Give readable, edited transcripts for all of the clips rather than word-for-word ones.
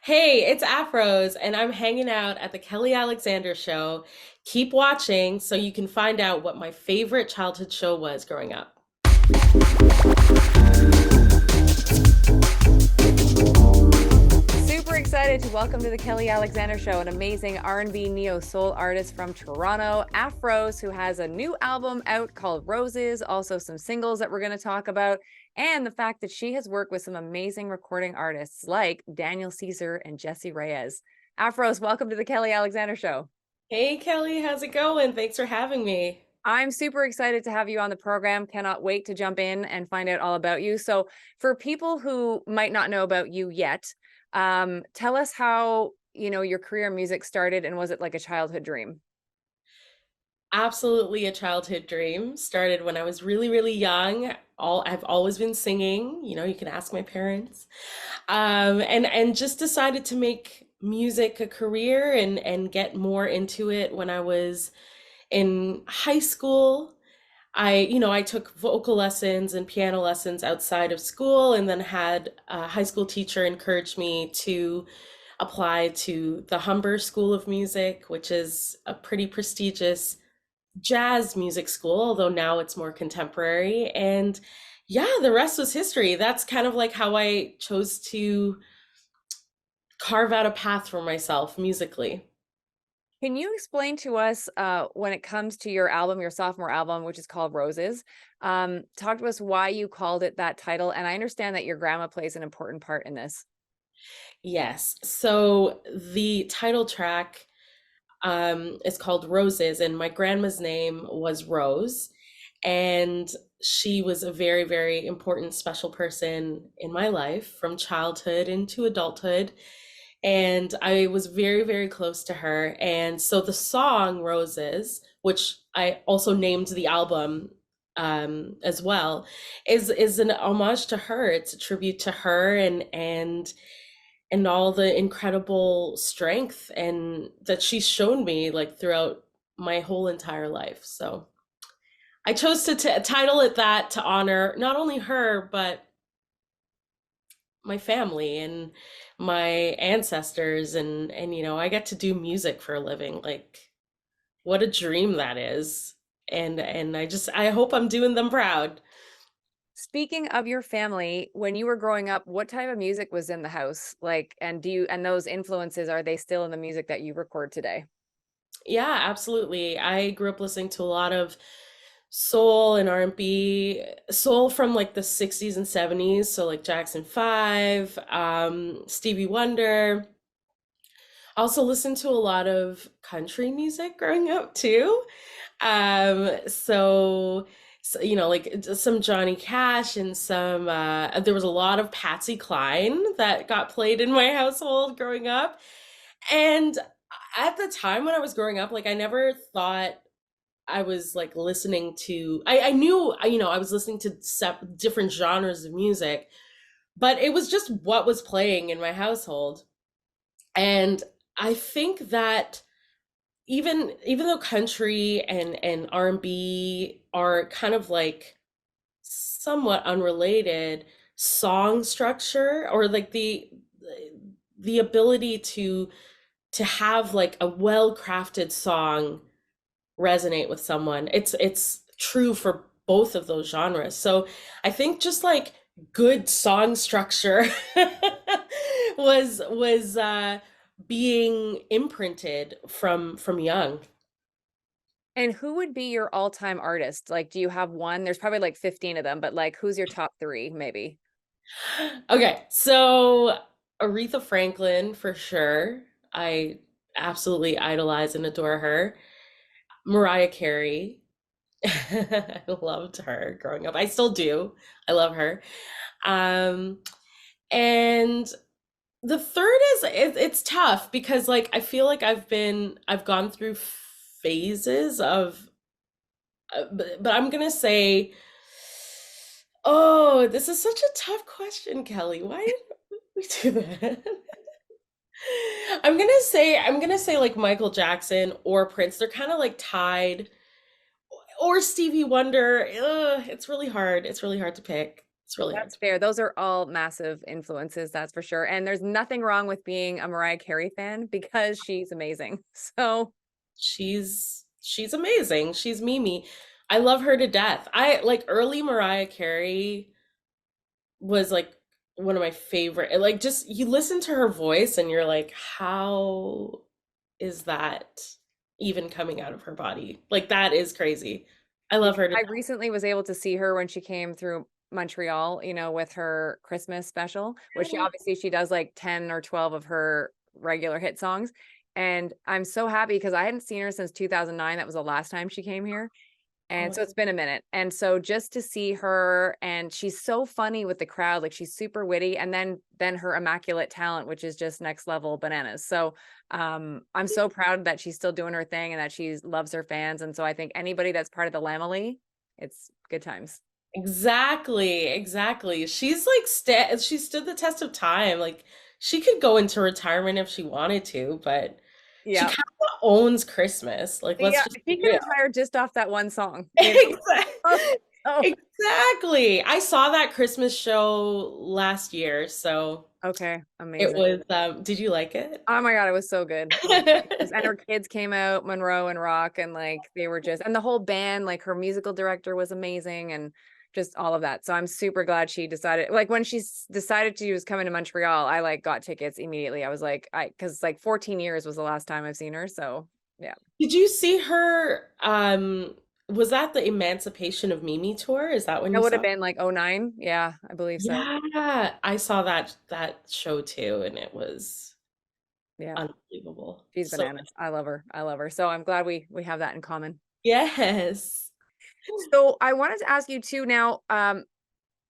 Hey, it's Aphrose, and I'm hanging out at the Kelly Alexander show. Keep watching so you can find out what my favorite childhood show was growing up. Super excited to welcome to the Kelly Alexander Show an amazing R&B neo soul artist from Toronto, Aphrose, who has a new album out called Roses, also some singles that we're going to talk about, and the fact that she has worked with some amazing recording artists like Daniel Caesar and Jessie Reyez. Aphrose, welcome to the Kelly Alexander Show. Hey, Kelly, how's it going? Thanks for having me. I'm super excited to have you on the program. Cannot wait to jump in and find out all about you. So, for people who might not know about you yet, tell us how your career in music started, and was it like a childhood dream? Absolutely a childhood dream. Started when I was really, really young. I've always been singing, you can ask my parents. And just decided to make music a career and get more into it when I was in high school. I took vocal lessons and piano lessons outside of school, and then had a high school teacher encourage me to apply to the Humber School of Music, which is a pretty prestigious jazz music school, although now it's more contemporary. And yeah, the rest was history. That's kind of like how I chose to carve out a path for myself musically. Can you explain to us, when it comes to your album, your sophomore album, which is called Roses, talk to us why you called it that title? And I understand that your grandma plays an important part in this. Yes. So the title track is called Roses, and my grandma's name was Rose. And she was a very, very important, special person in my life from childhood into adulthood. And I was very, very close to her. And so the song Roses, which I also named the album as well, is an homage to her. It's a tribute to her and all the incredible strength and that she's shown me like throughout my whole entire life. So I chose to title it that to honor not only her but my family and my ancestors, and I get to do music for a living. Like, what a dream that is. And I hope I'm doing them proud. Speaking of your family, when you were growing up, what type of music was in the house? Like, and those influences, are they still in the music that you record today? Yeah, absolutely. I grew up listening to a lot of soul and R&B, soul from like the 60s and 70s, so like Jackson 5, Stevie Wonder. I also listened to a lot of country music growing up too. So like some Johnny Cash and some there was a lot of Patsy Cline that got played in my household growing up. And at the time when I was growing up, like I never thought I was like listening to I knew I was listening to different genres of music, but it was just what was playing in my household. And I think that even though country and R&B are kind of like somewhat unrelated, song structure or like the ability to have like a well-crafted song resonate with someone, it's true for both of those genres. So I think just like good song structure was being imprinted from young. And who would be your all-time artist? Like, do you have one? There's probably like 15 of them, but like, who's your top three, maybe? Okay, so Aretha Franklin for sure. I absolutely idolize and adore her. Mariah Carey. I loved her growing up. I still do. I love her. Um, and the third is it's tough because like I feel like I've gone through phases of but I'm gonna say, oh, this is such a tough question, Kelly. Why did we do that? I'm gonna say like Michael Jackson or Prince. They're kind of like tied, or Stevie Wonder. Ugh, it's really hard. It's really hard to pick. It's really hard That's to. fair. Those are all massive influences, that's for sure. And there's nothing wrong with being a Mariah Carey fan because she's amazing. So, She's amazing. She's Mimi. I love her to death. I like early Mariah Carey was like one of my favorite. Like just you listen to her voice and you're like, how is that even coming out of her body? Like that is crazy. I yeah, love her to I death. recently was able to see her when she came through Montreal, with her Christmas special, which she does like 10 or 12 of her regular hit songs. And I'm so happy because I hadn't seen her since 2009. That was the last time she came here. Oh And my so it's been a minute. And so just to see her, and she's so funny with the crowd, like she's super witty, and then her immaculate talent, which is just next level bananas. So I'm so proud that she's still doing her thing and that she loves her fans. And so I think anybody that's part of the Lamely, it's good times. exactly, exactly. She's like she stood the test of time. Like she could go into retirement if she wanted to, but she Yeah. kind of owns Christmas. Like let's Yeah. just She be could real. retire just off that one song, Exactly. Oh, Exactly. I saw that Christmas show last year, so okay. it Amazing. was did you like it? Oh my God, it was so good. And her kids came out, Monroe and Rock, and like they were just, and the whole band, like her musical director was amazing and just all of that. So I'm super glad she decided, like when decided she was coming to Montreal, I like got tickets immediately. I was like, cause like 14 years was the last time I've seen her. So yeah, Did you see her was that the Emancipation of Mimi tour? Is that when that you would have saw? been like '09. Yeah, I believe so. Yeah, I saw that show too and it was Yeah, unbelievable. she's So bananas. I love her. I love her. So I'm glad we have that in common. yes. So I wanted to ask you too now,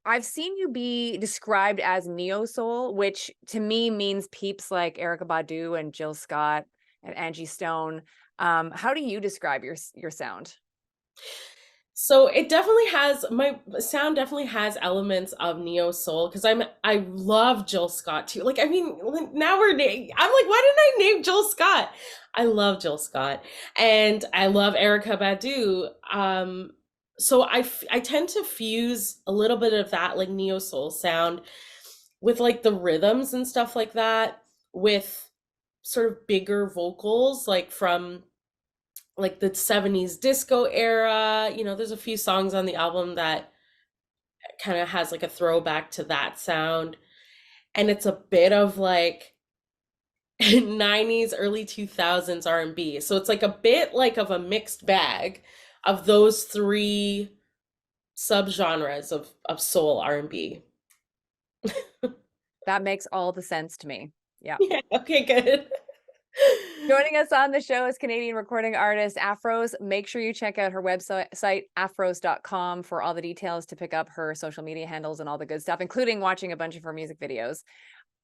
I've seen you be described as neo soul, which to me means peeps like Erica Badu and Jill Scott and Angie Stone. How do you describe your sound? So it definitely has my sound definitely has elements of neo soul because I love Jill Scott too. Like I mean now I'm like why didn't I name Jill Scott? I love Jill Scott and I love Erica Badu. So I tend to fuse a little bit of that like neo soul sound with like the rhythms and stuff like that with sort of bigger vocals like from like the 70s disco era. There's a few songs on the album that kind of has like a throwback to that sound. And it's a bit of like 90s, early 2000s R&B. So it's like a bit like of a mixed bag of those three subgenres of soul R&B. That makes all the sense to me. Yeah. Yeah, okay, good. Joining us on the show is Canadian recording artist Aphrose. Make sure you check out her website, aphrose.com, for all the details to pick up her social media handles and all the good stuff, including watching a bunch of her music videos.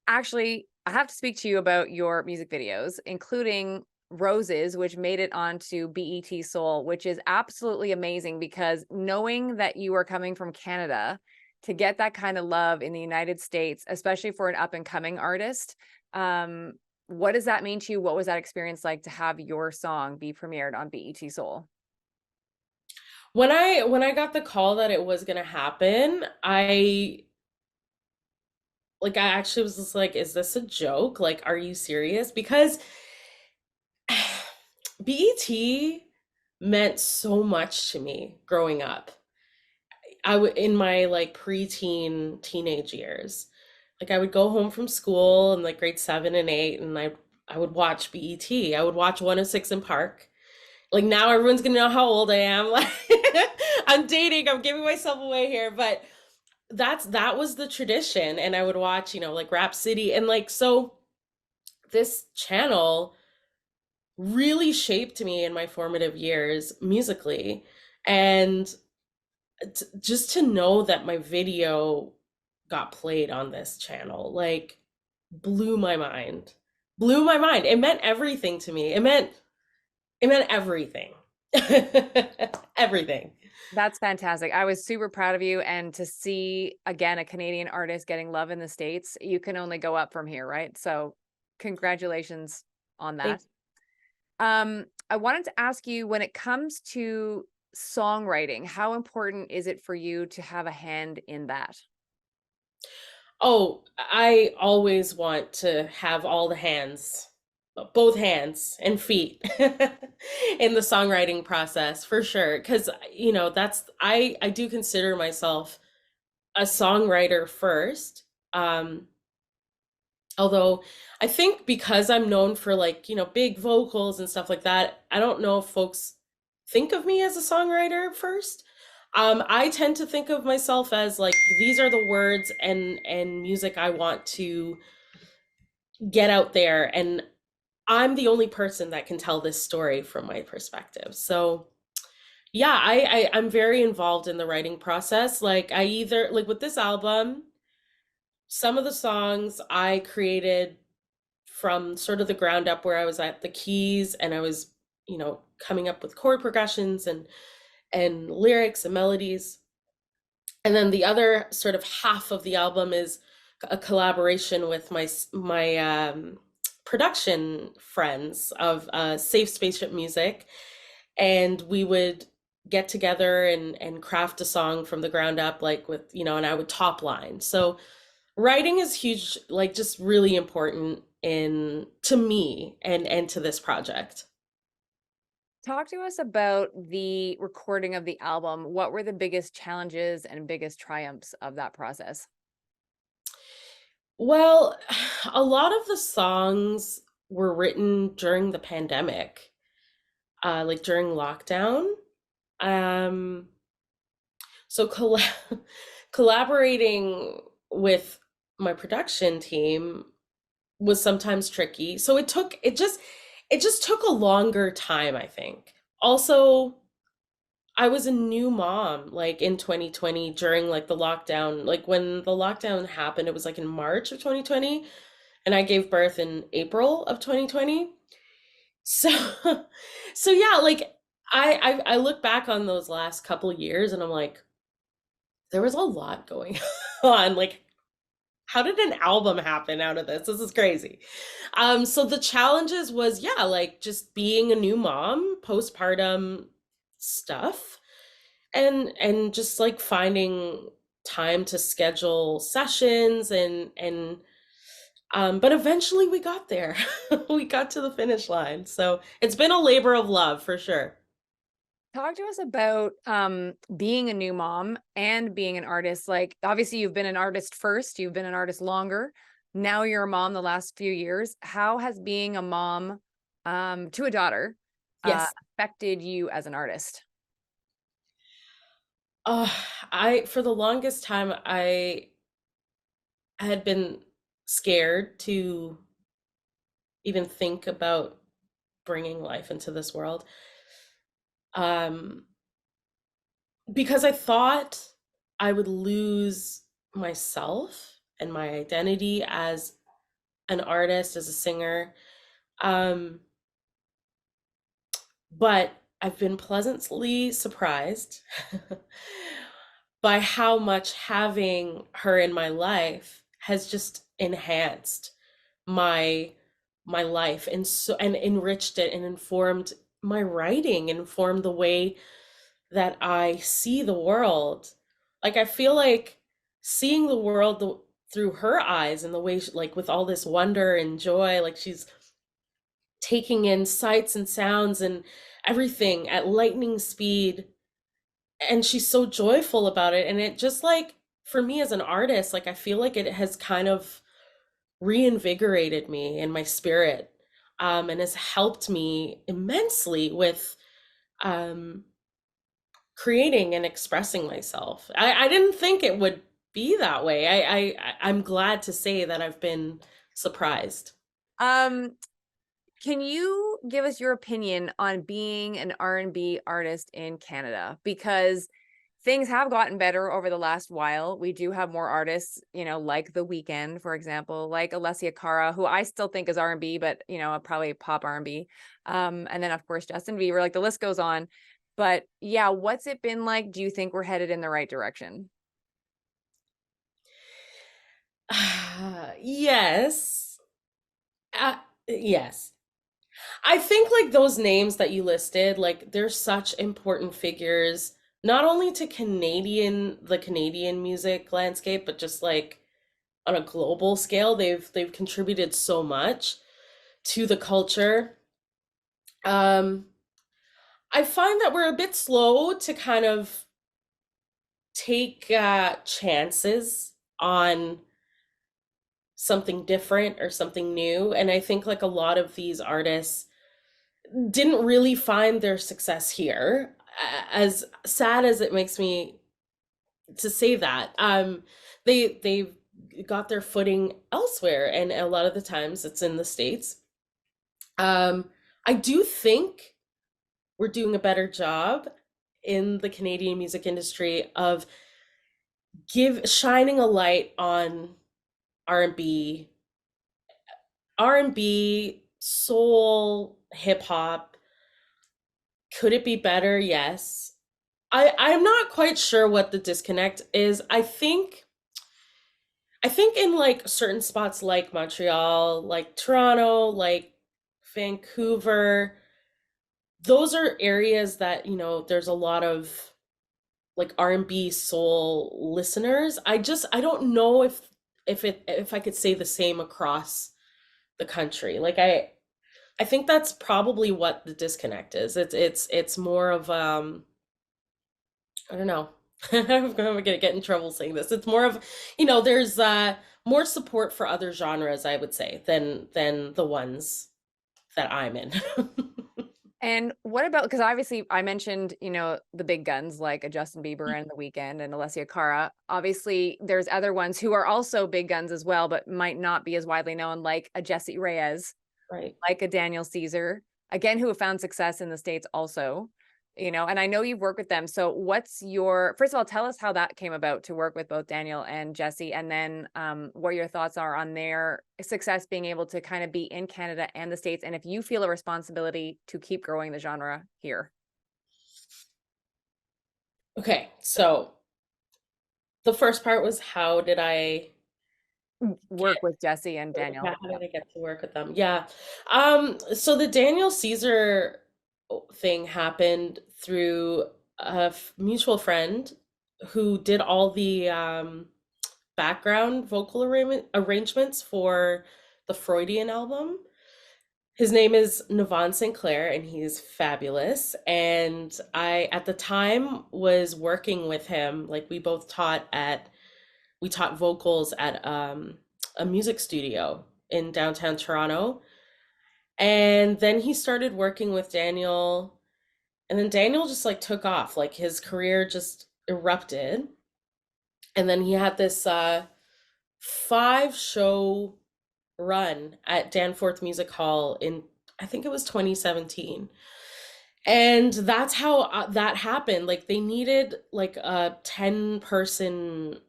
Actually, I have to speak to you about your music videos, including Roses, which made it onto BET Soul, which is absolutely amazing because knowing that you are coming from Canada to get that kind of love in the United States, especially for an up and coming artist, um, what does that mean to you? What was that experience like to have your song be premiered on BET Soul? When I got the call that it was gonna happen, I actually was just like, is this a joke? Like, are you serious? Because BET meant so much to me growing up. In my like preteen teenage years. Like I would go home from school in like grade 7 and 8 and I would watch BET. I would watch 106 in Park. Like now everyone's gonna know how old I am. Like I'm dating, I'm giving myself away here, but that was the tradition. And I would watch, like Rap City and like so this channel really shaped me in my formative years musically. And just to know that my video got played on this channel, like blew my mind. Blew my mind. It meant everything to me. It meant everything. Everything. That's fantastic. I was super proud of you. And to see again a Canadian artist getting love in the States, you can only go up from here, right? So congratulations on Thank that. I wanted to ask you, when it comes to songwriting, how important is it for you to have a hand in that? Oh, I always want to have all the hands, both hands and feet in the songwriting process for sure. Because, that's, I do consider myself a songwriter first. Um, Although I think because I'm known for like, big vocals and stuff like that, I don't know if folks think of me as a songwriter first. I tend to think of myself as like these are the words and music I want to get out there, and I'm the only person that can tell this story from my perspective. So yeah, I'm very involved in the writing process. Like I either like with this album, some of the songs I created from sort of the ground up where I was at the keys and I was, coming up with chord progressions and lyrics and melodies. And then the other sort of half of the album is a collaboration with my production friends of Safe Spaceship Music, and we would get together and craft a song from the ground up, like with and I would top line. So writing is huge, like just really important in to me and to this project. Talk to us about the recording of the album. What were the biggest challenges and biggest triumphs of that process? Well, a lot of the songs were written during the pandemic, like during lockdown. Um, so collaborating with my production team was sometimes tricky. So it just took a longer time, I think. Also, I was a new mom like in 2020 during like the lockdown. Like when the lockdown happened, it was like in March of 2020, and I gave birth in April of 2020. So so yeah, like I look back on those last couple years and I'm like, there was a lot going on. Like, how did an album happen out of this? This is crazy. So the challenges was, yeah, like just being a new mom, postpartum stuff, and just like finding time to schedule sessions and but eventually we got there. We got to the finish line. So it's been a labor of love for sure. Talk to us about being a new mom and being an artist. Like, obviously, you've been an artist first, you've been an artist longer. Now you're a mom the last few years. How has being a mom to a daughter Yes. affected you as an artist? Uh, I for the longest time I had been scared to even think about bringing life into this world. Um, because I thought I would lose myself and my identity as an artist, as a singer. Um, but I've been pleasantly surprised by how much having her in my life has just enhanced my my life and enriched it and informed my writing, informed the way that I see the world. Like I feel like seeing the world through her eyes and the way like with all this wonder and joy, like she's taking in sights and sounds and everything at lightning speed, and she's so joyful about it, and it just like for me as an artist, like I feel like it has kind of reinvigorated me in my spirit, and has helped me immensely with um creating and expressing myself. I didn't think it would be that way. I'm glad to say that I've been surprised. Um, can you give us your opinion on being an R&B artist in Canada? Because things have gotten better over the last while. We do have more artists, like The Weeknd, for example, like Alessia Cara, who I still think is R&B, but probably pop R&B. And then of course Justin Bieber, like the list goes on. But yeah, what's it been like? Do you think we're headed in the right direction? Yes. Yes. I think like those names that you listed, like they're such important figures, not only to the Canadian music landscape, but just like on a global scale. They've contributed so much to the culture. Um, I find that we're a bit slow to kind of take chances on something different or something new. And I think like a lot of these artists didn't really find their success here. As sad as it makes me to say that, they've got their footing elsewhere, and a lot of the times it's in the States. I do think we're doing a better job in the Canadian music industry of give shining a light on R&B, R&B, soul, hip hop. Could it be better? Yes. I'm not quite sure what the disconnect is. I think in like certain spots like Montreal, like Toronto, like Vancouver, those are areas that, there's a lot of like R&B soul listeners. I don't know if I could say the same across the country. Like I think that's probably what the disconnect is. It's more of I don't know. I'm gonna get in trouble saying this. It's more of, there's more support for other genres, I would say, than the ones that I'm in. And what about, because obviously I mentioned, the big guns like a Justin Bieber and The Weeknd and Alessia Cara. Obviously, there's other ones who are also big guns as well, but might not be as widely known, like a Jessie Reyez, Right. like a Daniel Caesar, again, who have found success in the States also, and I know you've worked with them. So first of all, tell us how that came about to work with both Daniel and Jesse, and then what your thoughts are on their success being able to kind of be in Canada and the States, and if you feel a responsibility to keep growing the genre here. Okay, so the first part was how did I Work with Jesse and yeah, Daniel. how Yeah. did I get to work with them? Yeah. So the Daniel Caesar thing happened through a mutual friend who did all the background vocal arrangements for the Freudian album. His name is Navon Sinclair, and he's fabulous. And I, at the time, was working with him. Like we taught vocals at a music studio in downtown Toronto. And then he started working with Daniel, and then Daniel just like took off. Like his career just erupted. And then he had this 5 show run at Danforth Music Hall in, I think it was 2017. And that's how that happened. Like they needed like a 10-person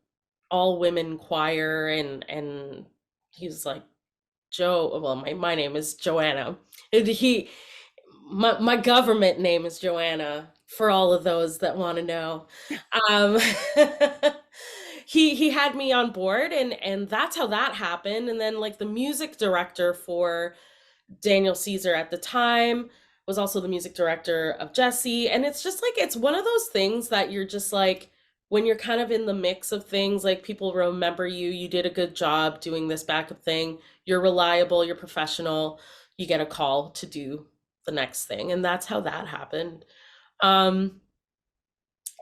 all women choir, and he was like, Joe, well, my name is Joanna. And my government name is Joanna, for all of those that want to know. Um, he had me on board, and that's how that happened. And then like the music director for Daniel Caesar at the time was also the music director of Jesse. And it's just like it's one of those things that you're just like, when you're kind of in the mix of things, like people remember you did a good job doing this backup thing, you're reliable, you're professional, you get a call to do the next thing. And that's how that happened. Um,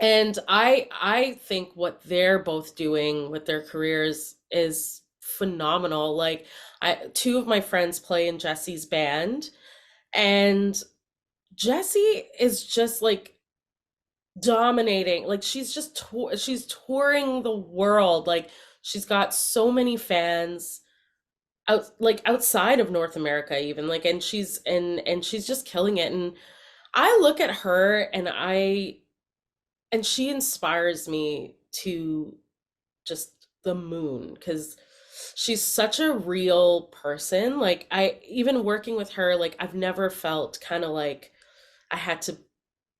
and I think what they're both doing with their careers is phenomenal. Like two of my friends play in Jesse's band, and Jessie is just like dominating. Like she's touring the world. Like she's got so many fans outside of North America even. Like and she's just killing it. And I look at her, and she inspires me to just the moon, because she's such a real person. Like I even working with her, like I've never felt kind of like I had to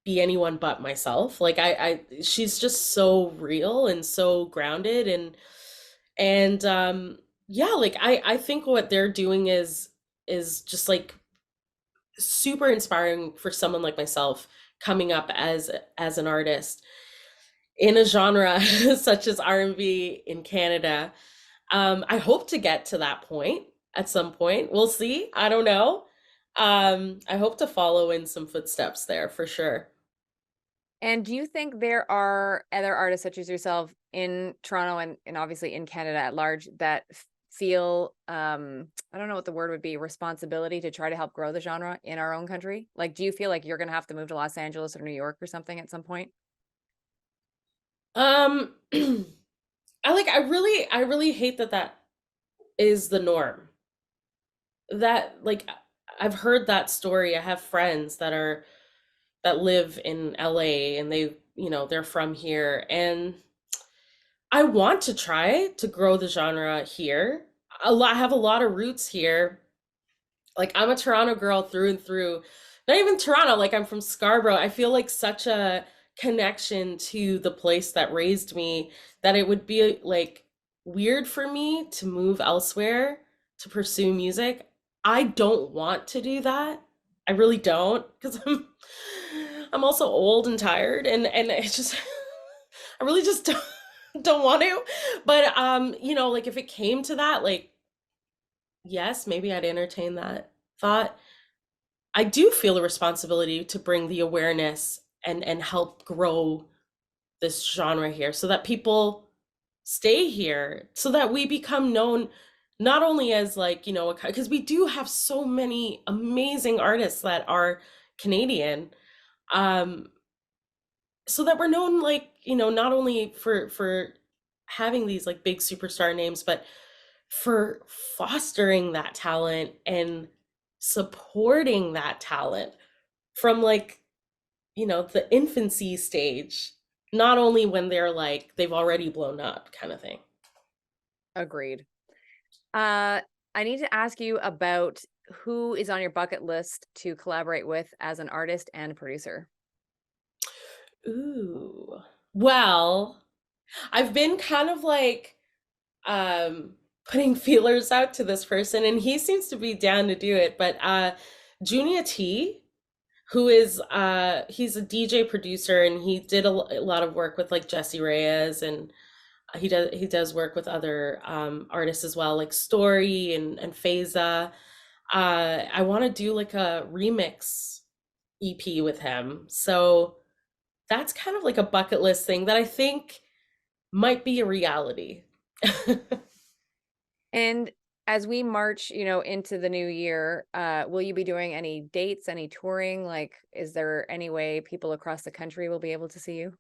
be anyone but myself. Like she's just so real and so grounded, and yeah, like I think what they're doing is just like super inspiring for someone like myself coming up as an artist in a genre such as R&B in Canada. I hope to get to that point at some point. We'll see. I don't know. I hope to follow in some footsteps there for sure. And do you think there are other artists such as yourself in Toronto and obviously in Canada at large that feel I don't know what the word would be, responsibility to try to help grow the genre in our own country? Like, do you feel like you're gonna have to move to Los Angeles or New York or something at some point? Um, I really hate that that is the norm. That like I've heard that story. I have friends that live in LA and they're from here, and I want to try to grow the genre here. I have a lot of roots here. Like I'm a Toronto girl through and through. Not even Toronto, like I'm from Scarborough. I feel like such a connection to the place that raised me that it would be like weird for me to move elsewhere to pursue music. I don't want to do that. I really don't because I'm also old and tired and it's just I really just don't want to. But like if it came to that, like yes, maybe I'd entertain that thought. I do feel a responsibility to bring the awareness and help grow this genre here so that people stay here, so that we become known not only as like, because we do have so many amazing artists that are Canadian, um, so that we're known like, not only for having these like big superstar names, but for fostering that talent and supporting that talent from like, the infancy stage, not only when they're like they've already blown up kind of thing. Agreed. Uh, I need to ask you about who is on your bucket list to collaborate with as an artist and producer. Ooh. Well, I've been kind of like putting feelers out to this person and he seems to be down to do it, but Junia T, who is he's a DJ producer and he did a lot of work with like Jessie Reyez, and he does work with other artists as well, like Story and Phasa. I want to do like a remix EP with him. So that's kind of like a bucket list thing that I think might be a reality. And as we march, into the new year, will you be doing any dates, any touring? Like, is there any way people across the country will be able to see you?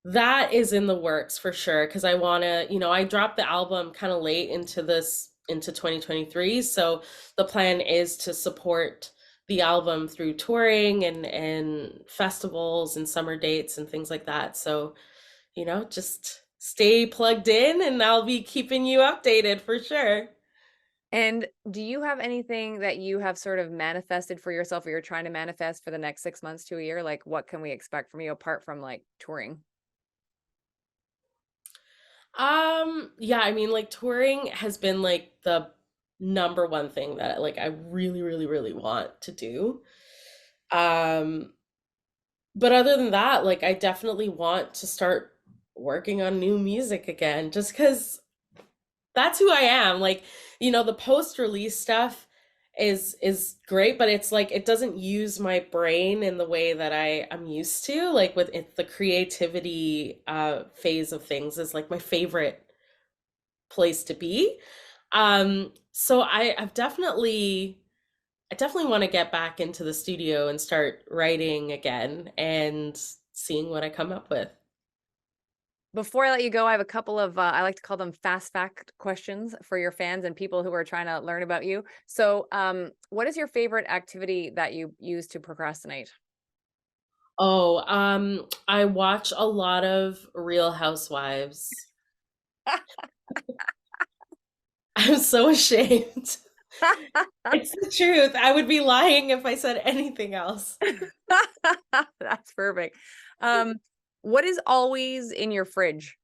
That is in the works for sure because I want to, I dropped the album kind of late into 2023, so the plan is to support the album through touring and festivals and summer dates and things like that. So, just stay plugged in and I'll be keeping you updated for sure. And do you have anything that you have sort of manifested for yourself or you're trying to manifest for the next 6 months to a year? Like, what can we expect from you apart from like touring? Yeah, I mean, like touring has been like the number one thing that like I really, really, really want to do. Um, but other than that, like I definitely want to start working on new music again, just because that's who I am. Like, the post-release stuff is great, but it's like it doesn't use my brain in the way that I'm used to. Like with it, the creativity phase of things is like my favorite place to be. So I definitely want to get back into the studio and start writing again and seeing what I come up with. Before I let you go, I have a couple of, I like to call them fast fact questions for your fans and people who are trying to learn about you. So, what is your favorite activity that you use to procrastinate? Oh, I watch a lot of Real Housewives. I'm so ashamed. It's the truth. I would be lying if I said anything else. That's perfect. Um, what is always in your fridge?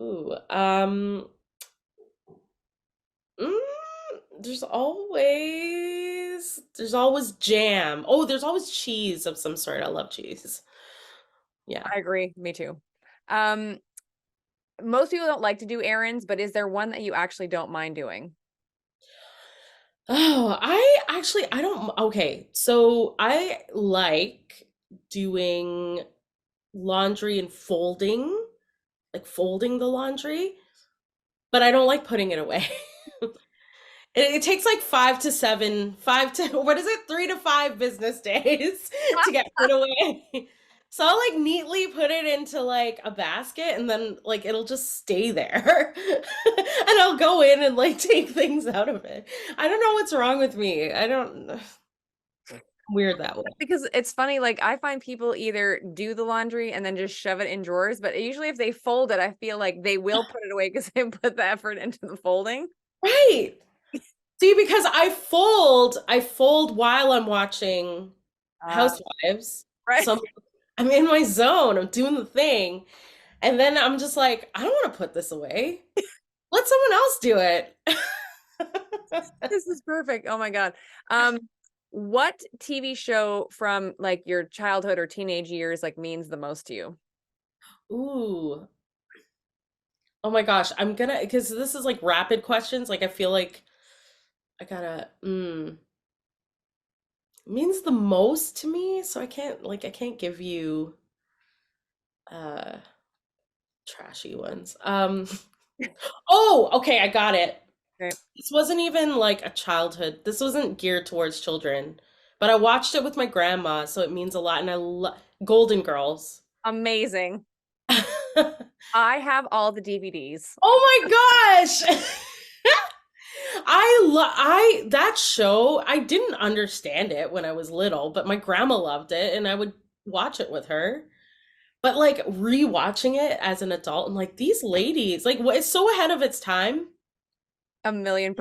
Ooh, mm, there's always jam. Oh, there's always cheese of some sort. I love cheese. Yeah. I agree. Me too. Um, most people don't like to do errands, but is there one that you actually don't mind doing? Oh, I don't, okay. So I like doing laundry and folding, like folding the laundry, but I don't like putting it away. It takes like 3 to 5 business days to get put away. So I'll like neatly put it into like a basket and then like it'll just stay there. And I'll go in and like take things out of it. I don't know what's wrong with me. I don't, weird that way. Because it's funny, like I find people either do the laundry and then just shove it in drawers, but usually if they fold it, I feel like they will put it away because they put the effort into the folding. Right. See, because I fold while I'm watching Uh, Housewives. right. So I'm in my zone, I'm doing the thing. And then I'm just like, I don't want to put this away. Let someone else do it. This is perfect. Oh my God. Um, what TV show from like your childhood or teenage years like means the most to you? Ooh. Oh my gosh. I'm gonna, because this is like rapid questions. Like I feel like I gotta, means the most to me. So I can't give you uh trashy ones. Oh, okay, I got it. Okay. This wasn't even like a childhood. This wasn't geared towards children, but I watched it with my grandma, so it means a lot. And I love Golden Girls. Amazing. Oh I have all the DVDs. my gosh. That show, I didn't understand it when I was little, but my grandma loved it and I would watch it with her. But like rewatching it as an adult, I'm like, these ladies, like what it's so ahead of its time. 1,000,000%.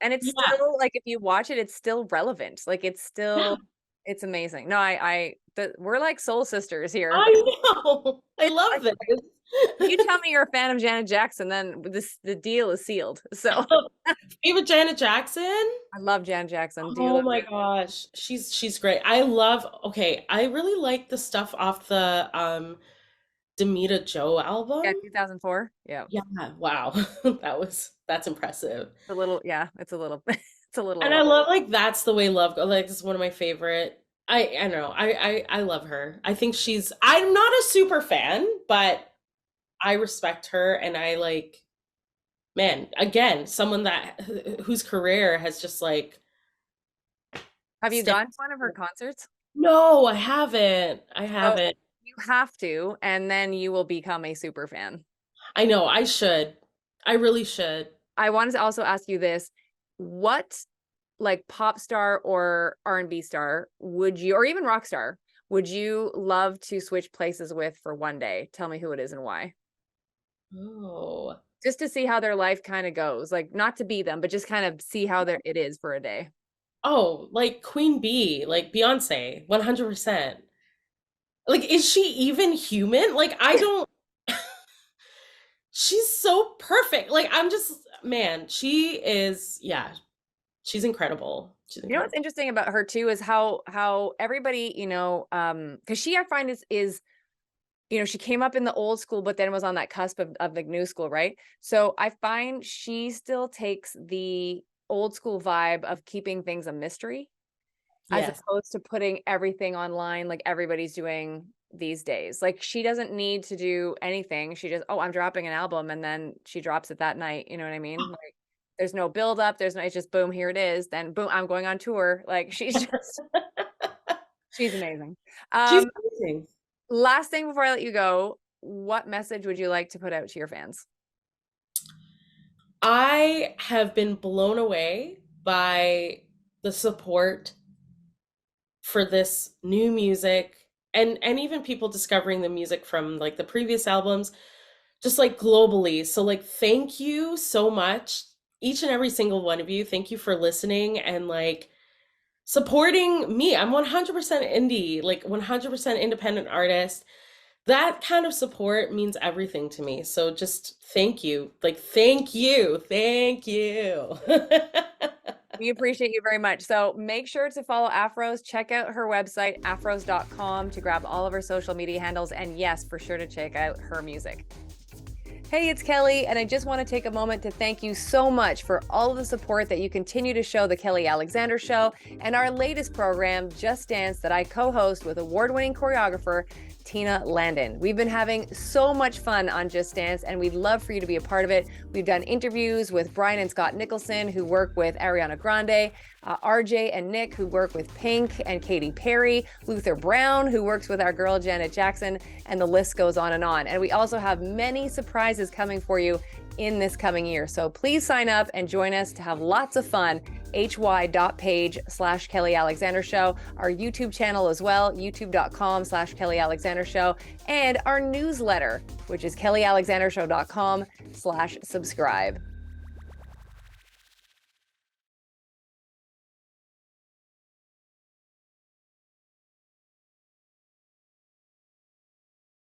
And it's Yeah. still like if you watch it, it's still relevant. Like it's Yeah. still it's amazing. No, we're like soul sisters here. I know. I It's love like this. you tell me you're a fan of Janet Jackson, then the deal is sealed. So Favorite Janet Jackson? I love Janet Jackson. Do you Oh love my Janet? gosh. She's great. I love, okay, I really like the stuff off the Demita Joe album. Yeah, 2004. Yeah. Yeah, wow. That's impressive. A little, yeah, it's a little it's a little And I old. love like that's the way love goes. Like it's one of my favorite. I know. I love her. I think I'm not a super fan, but I respect her and I like, man, again, someone that whose career has just like Have you stayed. gone to one of her concerts? No, I haven't. I Oh, haven't. you have to, and then you will become a super fan. I know, I should. I really should. I wanted to also ask you this. What like pop star or R&B star would you, or even rock star, would you love to switch places with for one day? Tell me who it is and why. Oh. Just to see how their life kind of goes. Like not to be them, but just kind of see how it is for a day. Oh, like Queen Bee, like Beyonce, 100%. Like, is she even human? Like, I don't, she's so perfect. Like, I'm just, man, she is, yeah, she's incredible. She's You know what's incredible. interesting about her too is how everybody, because she I find is she came up in the old school, but then was on that cusp of the new school, right? So I find she still takes the old school vibe of keeping things a mystery as Yes. opposed to putting everything online like everybody's doing these days. Like she doesn't need to do anything. She just, oh, I'm dropping an album and then she drops it that night. You know what I mean? Like there's no build up, there's no, it's just boom, here it is. Then boom, I'm going on tour. Like she's amazing. She's Um, amazing. Last thing before I let you go, what message would you like to put out to your fans? I have been blown away by the support for this new music and even people discovering the music from like the previous albums just like globally. So like thank you so much each and every single one of you. Thank you for listening and like supporting me. I'm 100% indie, like 100% independent artist. That kind of support means everything to me. So just thank you. Like thank you. Thank you. We appreciate you very much. So make sure to follow Aphrose. Check out her website, aphrose.com, to grab all of her social media handles. And yes, for sure to check out her music. Hey, it's Kelly, and I just want to take a moment to thank you so much for all of the support that you continue to show The Kelly Alexander Show and our latest program, Just Dance, that I co-host with award-winning choreographer Tina Landon. We've been having so much fun on Just Dance, and we'd love for you to be a part of it. We've done interviews with Brian and Scott Nicholson, who work with Ariana Grande, RJ and Nick, who work with Pink and Katy Perry, Luther Brown, who works with our girl Janet Jackson, and the list goes on. And we also have many surprises coming for you in this coming year. So please sign up and join us to have lots of fun. hy.page/Kelly Alexander Show, our YouTube channel as well, youtube.com/Kelly Alexander Show, and our newsletter, which is kellyalexandershow.com/subscribe.